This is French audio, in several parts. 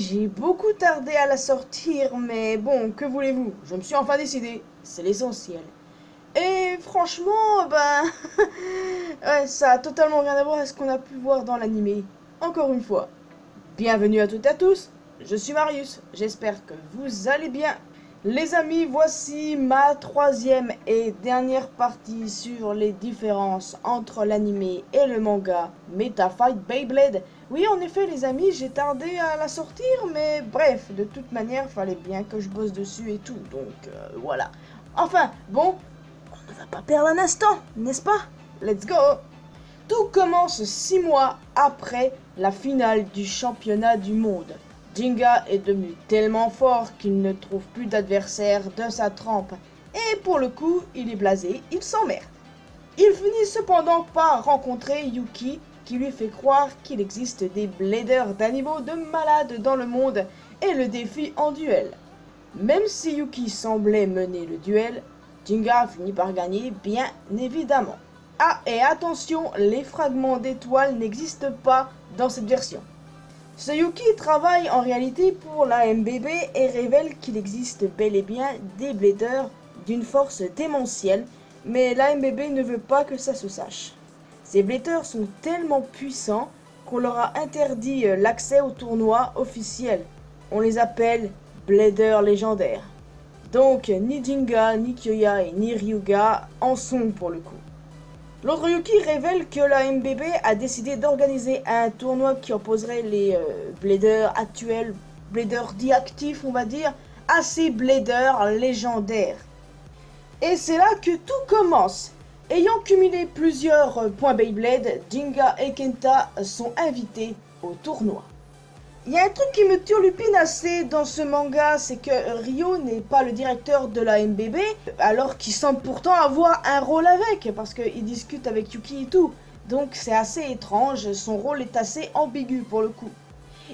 j'ai beaucoup tardé à la sortir, mais bon, que voulez-vous? Je me suis enfin décidé, c'est l'essentiel. Et franchement, ben... ouais, ça a totalement rien à voir avec ce qu'on a pu voir dans l'animé. Encore une fois, bienvenue à toutes et à tous, je suis Marius, j'espère que vous allez bien. Les amis, voici ma troisième et dernière partie sur les différences entre l'anime et le manga Meta Fight Beyblade. Oui, en effet les amis, j'ai tardé à la sortir, mais bref, de toute manière, fallait bien que je bosse dessus et tout, donc voilà. Enfin, bon, on ne va pas perdre un instant, n'est-ce pas? Let's go! Tout commence 6 mois après la finale du championnat du monde. Jinga est devenu tellement fort qu'il ne trouve plus d'adversaire de sa trempe. Et pour le coup, il est blasé, il s'emmerde. Il finit cependant par rencontrer Yuki, qui lui fait croire qu'il existe des bladers d'animaux de malades dans le monde et le défie en duel. Même si Yuki semblait mener le duel, Jinga finit par gagner, bien évidemment. Ah, et attention, les fragments d'étoiles n'existent pas dans cette version. Ce Yuki travaille en réalité pour la MBB et révèle qu'il existe bel et bien des bladers d'une force démentielle, mais la MBB ne veut pas que ça se sache. Ces bladers sont tellement puissants qu'on leur a interdit l'accès au tournoi officiel. On les appelle bladers légendaires. Donc ni Jinga, ni Kyoya et ni Ryuga en sont pour le coup. L'autre Yuki révèle que la MBB a décidé d'organiser un tournoi qui opposerait les bladers actuels, bladers dits actifs on va dire, à ces bladers légendaires. Et c'est là que tout commence. Ayant cumulé plusieurs points Beyblade, Jinga et Kenta sont invités au tournoi. Il y a un truc qui me turlupine assez dans ce manga, c'est que Ryo n'est pas le directeur de la MBB, alors qu'il semble pourtant avoir un rôle avec, parce qu'il discute avec Yuki et tout. Donc c'est assez étrange, son rôle est assez ambigu pour le coup.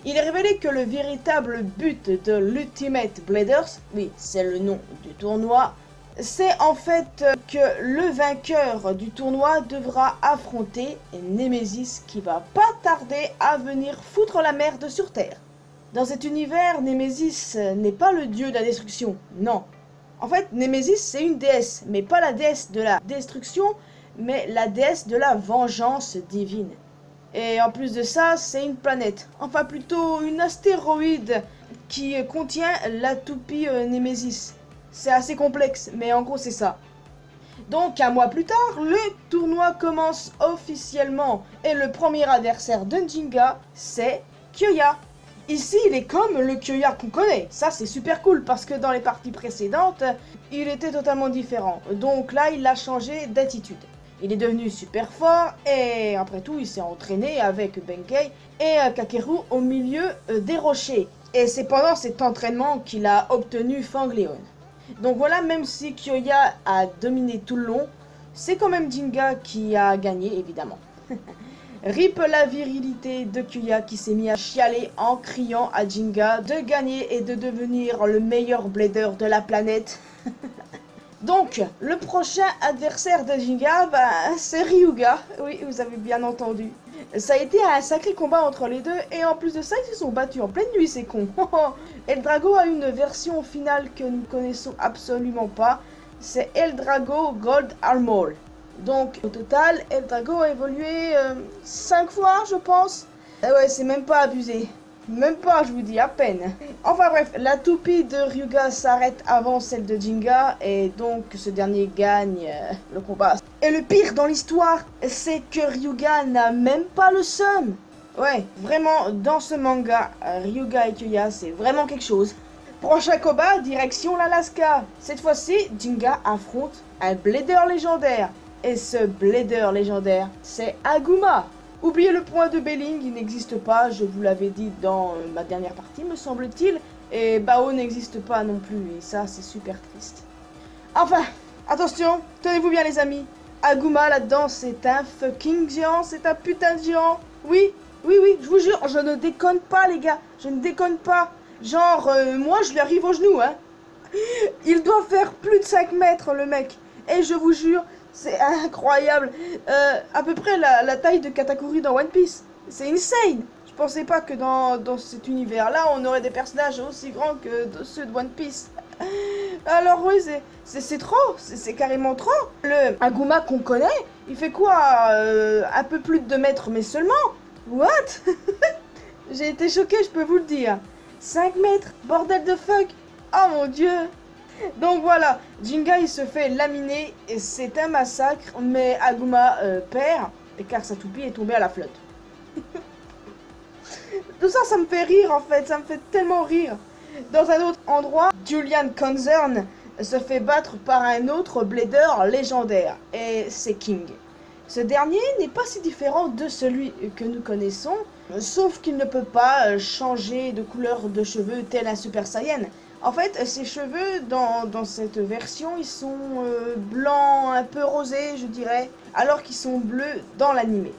Il est révélé que le véritable but de l'Ultimate Bladers, oui c'est le nom du tournoi, c'est en fait que le vainqueur du tournoi devra affronter Nemesis qui va pas tarder à venir foutre la merde sur Terre. Dans cet univers, Nemesis n'est pas le dieu de la destruction, non. En fait, Nemesis c'est une déesse, mais pas la déesse de la destruction, mais la déesse de la vengeance divine. Et en plus de ça, c'est une planète, enfin plutôt une astéroïde qui contient la toupie Nemesis. C'est assez complexe, mais en gros c'est ça. Donc un mois plus tard, le tournoi commence officiellement et le premier adversaire de Jinga, c'est Kyoya. Ici, il est comme le Kyoya qu'on connaît. Ça, c'est super cool parce que dans les parties précédentes, il était totalement différent. Donc là, il a changé d'attitude. Il est devenu super fort et après tout, il s'est entraîné avec Benkei et Kakeru au milieu des rochers. Et c'est pendant cet entraînement qu'il a obtenu Fangleon. Donc voilà, même si Kyoya a dominé tout le long, c'est quand même Jinga qui a gagné, évidemment. Rip la virilité de Kyoya qui s'est mis à chialer en criant à Jinga de gagner et de devenir le meilleur blader de la planète. Donc, le prochain adversaire de Jinga, c'est Ryuga. Oui, vous avez bien entendu. Ça a été un sacré combat entre les deux, et en plus de ça, ils se sont battus en pleine nuit, c'est con. Eldrago a une version finale que nous connaissons absolument pas. C'est Eldrago Gold Armor. Donc, au total, Eldrago a évolué 5 fois, je pense. Et ouais, c'est même pas abusé. Même pas, je vous dis, à peine. Enfin bref, la toupie de Ryuga s'arrête avant celle de Jinga, et donc ce dernier gagne le combat. Et le pire dans l'histoire, c'est que Ryuga n'a même pas le seum. Ouais, vraiment, dans ce manga, Ryuga et Kyoya, c'est vraiment quelque chose. Prochain combat, direction l'Alaska. Cette fois-ci, Jinga affronte un blader légendaire. Et ce blader légendaire, c'est Aguma. Oubliez le point de Belling, il n'existe pas, je vous l'avais dit dans ma dernière partie, me semble-t-il. Et Bao n'existe pas non plus, et ça, c'est super triste. Enfin, attention, tenez-vous bien les amis. Aguma, là-dedans, c'est un fucking géant, c'est un putain de géant. Oui, je vous jure, je ne déconne pas, les gars, je ne déconne pas. Genre, moi, je lui arrive aux genoux, hein. Il doit faire plus de 5 mètres, le mec. Et je vous jure, c'est incroyable. À peu près la taille de Katakuri dans One Piece. C'est insane. Je pensais pas que dans cet univers-là, on aurait des personnages aussi grands que ceux de One Piece. Alors oui, c'est trop, c'est carrément trop. Le Aguma qu'on connaît, il fait quoi un peu plus de 2 mètres, mais seulement. What? J'ai été choquée, je peux vous le dire. 5 mètres, bordel de fuck. Oh mon dieu. Donc voilà, Jinga il se fait laminer, et c'est un massacre, mais Aguma perd, car sa toupie est tombée à la flotte. Tout ça, ça me fait rire en fait, ça me fait tellement rire. Dans un autre endroit, Julian Concern se fait battre par un autre blader légendaire, et c'est King. Ce dernier n'est pas si différent de celui que nous connaissons, sauf qu'il ne peut pas changer de couleur de cheveux tel un Super Saiyan. En fait, ses cheveux dans cette version, ils sont blancs, un peu rosés, je dirais, alors qu'ils sont bleus dans l'animé.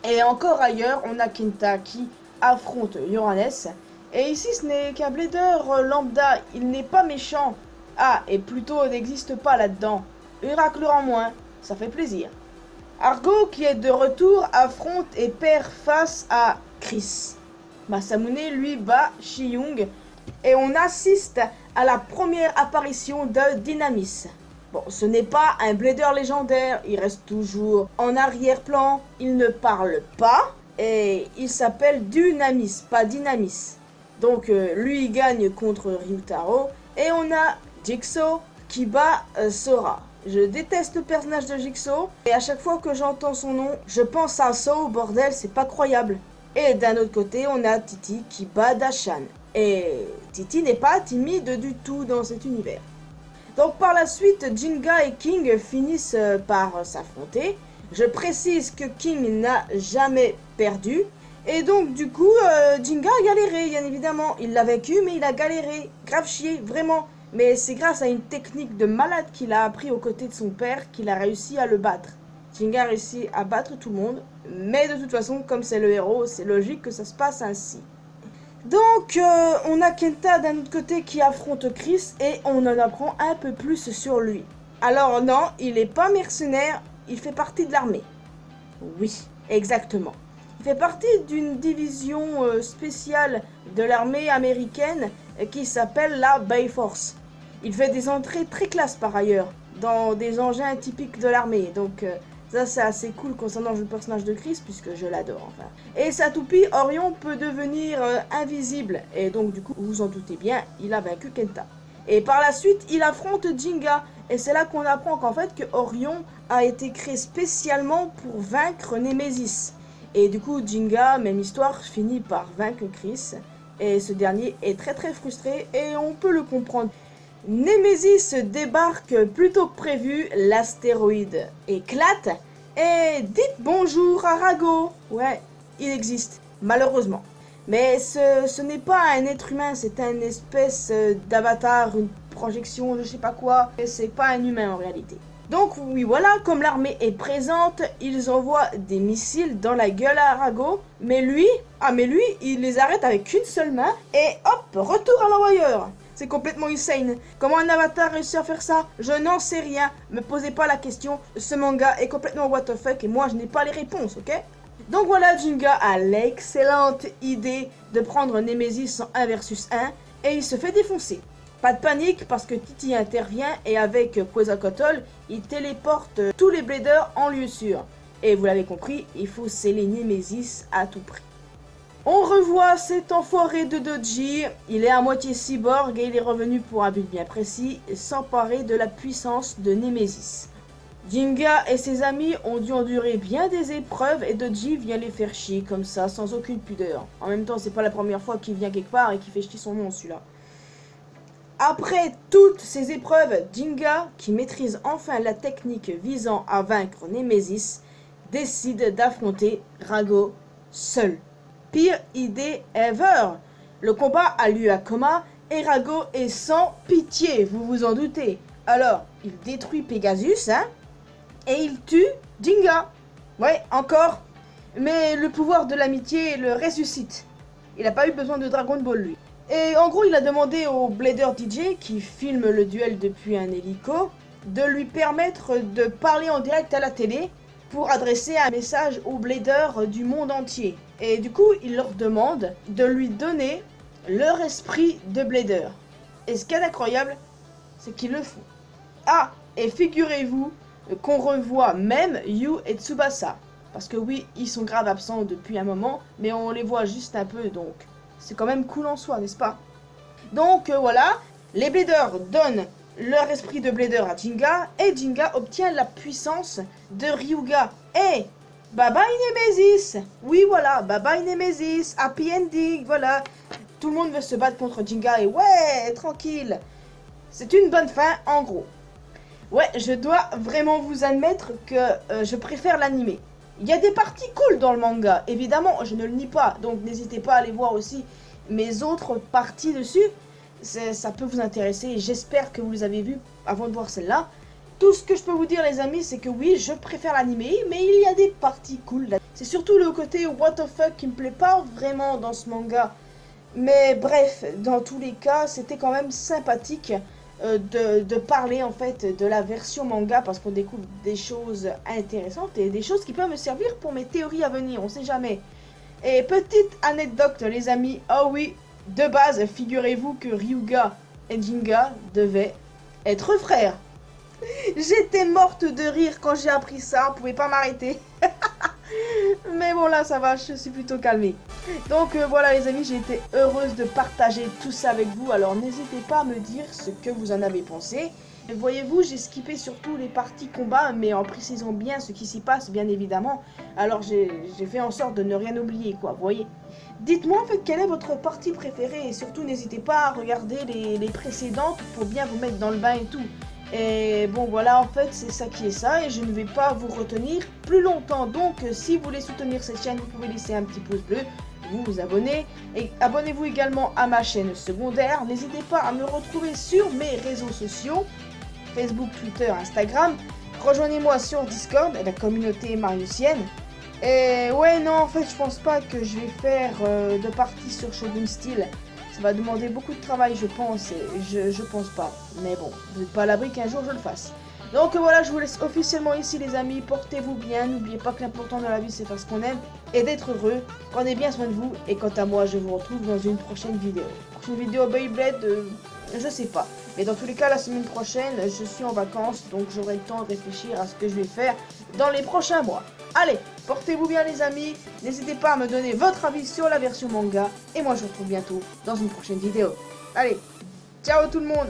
Et encore ailleurs, on a Kenta qui affronte Yoranes. Et ici, ce n'est qu'un blader lambda, il n'est pas méchant. Ah, et plutôt n'existe pas là-dedans. Uracle en moins, ça fait plaisir. Argo, qui est de retour, affronte et perd face à Chris. Masamune, lui, bat Shi-Young. Et on assiste à la première apparition de Dynamis. Bon, ce n'est pas un blader légendaire, il reste toujours en arrière-plan, il ne parle pas, et il s'appelle Dynamis, pas Dynamis. Donc lui il gagne contre Ryutaro, et on a Jigsaw qui bat Sora. Je déteste le personnage de Jigsaw, et à chaque fois que j'entends son nom, je pense à Saw, bordel, c'est pas croyable. Et d'un autre côté, on a Titi qui bat Dashan. Et Titi n'est pas timide du tout dans cet univers. Donc par la suite, Jinga et King finissent par s'affronter. Je précise que King n'a jamais perdu. Et donc du coup, Jinga a galéré, bien évidemment. Il l'a vaincu, mais il a galéré. Grave chier, vraiment. Mais c'est grâce à une technique de malade qu'il a appris aux côtés de son père qu'il a réussi à le battre. Jinga a réussi à battre tout le monde. Mais de toute façon, comme c'est le héros, c'est logique que ça se passe ainsi. Donc, on a Kenta d'un autre côté qui affronte Chris et on en apprend un peu plus sur lui. Alors non, il n'est pas mercenaire, il fait partie de l'armée. Oui, exactement. Il fait partie d'une division spéciale de l'armée américaine qui s'appelle la Bay Force. Il fait des entrées très classe par ailleurs, dans des engins typiques de l'armée, donc... ça c'est assez cool concernant le personnage de Chris puisque je l'adore enfin. Et sa toupie Orion peut devenir invisible et donc du coup vous vous en doutez bien il a vaincu Kenta. Et par la suite il affronte Jinga et c'est là qu'on apprend qu'en fait que Orion a été créé spécialement pour vaincre Nemesis. Et du coup Jinga, même histoire, finit par vaincre Chris et ce dernier est très frustré et on peut le comprendre. Nemesis débarque plus tôt que prévu, l'astéroïde éclate et dites bonjour à Rago. Ouais, il existe, malheureusement. Mais ce n'est pas un être humain, c'est une espèce d'avatar, une projection, je sais pas quoi. C'est pas un humain en réalité. Donc oui voilà, comme l'armée est présente, ils envoient des missiles dans la gueule à Rago. Mais lui, il les arrête avec une seule main et hop, retour à l'envoyeur. C'est complètement insane. Comment un avatar réussit à faire ça? Je n'en sais rien. Me posez pas la question. Ce manga est complètement what the fuck et moi je n'ai pas les réponses, ok? Donc voilà, Jinga a l'excellente idée de prendre Nemesis en 1 versus 1 et il se fait défoncer. Pas de panique parce que Titi intervient et avec Quetzalcoatl, il téléporte tous les bladers en lieu sûr. Et vous l'avez compris, il faut sceller Nemesis à tout prix. On revoit cet enfoiré de Doji, il est à moitié cyborg et il est revenu pour un but bien précis, s'emparer de la puissance de Nemesis. Jinga et ses amis ont dû endurer bien des épreuves et Doji vient les faire chier comme ça, sans aucune pudeur. En même temps, c'est pas la première fois qu'il vient quelque part et qu'il fait chier son nom celui-là. Après toutes ces épreuves, Jinga, qui maîtrise enfin la technique visant à vaincre Nemesis, décide d'affronter Rago seul. Pire idée ever. Le combat a lieu à Koma et Rago est sans pitié, vous vous en doutez. Alors, il détruit Pegasus, hein, et il tue Jinga. Ouais, encore. Mais le pouvoir de l'amitié le ressuscite. Il n'a pas eu besoin de Dragon Ball, lui. Et en gros, il a demandé au Blader DJ, qui filme le duel depuis un hélico, de lui permettre de parler en direct à la télé pour adresser un message aux bladers du monde entier. Et du coup, il leur demande de lui donner leur esprit de blader. Et ce qui est incroyable, c'est qu'ils le font. Ah, et figurez-vous qu'on revoit même Yu et Tsubasa. Parce que oui, ils sont grave absents depuis un moment, mais on les voit juste un peu, donc c'est quand même cool en soi, n'est-ce pas? Donc voilà, les bladers donnent leur esprit de blader à Jinga, et Jinga obtient la puissance de Ryuga. Et bye bye Nemesis. Oui voilà, bye bye Nemesis, happy ending, voilà. Tout le monde veut se battre contre Jinga et ouais, tranquille. C'est une bonne fin en gros. Ouais, je dois vraiment vous admettre que je préfère l'animé. Il y a des parties cool dans le manga, évidemment, je ne le nie pas, donc n'hésitez pas à aller voir aussi mes autres parties dessus. Ça peut vous intéresser et j'espère que vous les avez vues avant de voir celle-là. Tout ce que je peux vous dire les amis, c'est que oui, je préfère l'animé, mais il y a des parties cool. C'est surtout le côté what the fuck qui me plaît pas vraiment dans ce manga. Mais bref, dans tous les cas, c'était quand même sympathique de parler en fait de la version manga parce qu'on découvre des choses intéressantes et des choses qui peuvent me servir pour mes théories à venir, on sait jamais. Et petite anecdote les amis, oh oui, de base, figurez-vous que Ryuga et Jinga devaient être frères. J'étais morte de rire quand j'ai appris ça, on pouvait pas m'arrêter. Mais bon là ça va, je suis plutôt calmée. Donc voilà les amis, j'ai été heureuse de partager tout ça avec vous. Alors n'hésitez pas à me dire ce que vous en avez pensé. Et voyez-vous, j'ai skippé surtout les parties combat, mais en précisant bien ce qui s'y passe bien évidemment. Alors j'ai fait en sorte de ne rien oublier quoi, vous voyez. Dites-moi en fait quelle est votre partie préférée et surtout n'hésitez pas à regarder les précédentes pour bien vous mettre dans le bain et tout. Et bon voilà en fait c'est ça qui est ça et je ne vais pas vous retenir plus longtemps. Donc si vous voulez soutenir cette chaîne vous pouvez laisser un petit pouce bleu, vous abonner et abonnez-vous également à ma chaîne secondaire. N'hésitez pas à me retrouver sur mes réseaux sociaux, Facebook, Twitter, Instagram. Rejoignez-moi sur Discord, la communauté mariusienne. Et ouais non en fait je pense pas que je vais faire de partie sur Shogun Steel. Ça va demander beaucoup de travail, je pense, et je pense pas. Mais bon, vous n'êtes pas à l'abri qu'un jour je le fasse. Donc voilà, je vous laisse officiellement ici les amis. Portez-vous bien, n'oubliez pas que l'important dans la vie c'est faire ce qu'on aime et d'être heureux. Prenez bien soin de vous et quant à moi, je vous retrouve dans une prochaine vidéo. Prochaine vidéo Beyblade, je sais pas. Mais dans tous les cas, la semaine prochaine, je suis en vacances, donc j'aurai le temps de réfléchir à ce que je vais faire dans les prochains mois. Allez, portez-vous bien les amis, n'hésitez pas à me donner votre avis sur la version manga, et moi je vous retrouve bientôt dans une prochaine vidéo. Allez, ciao tout le monde!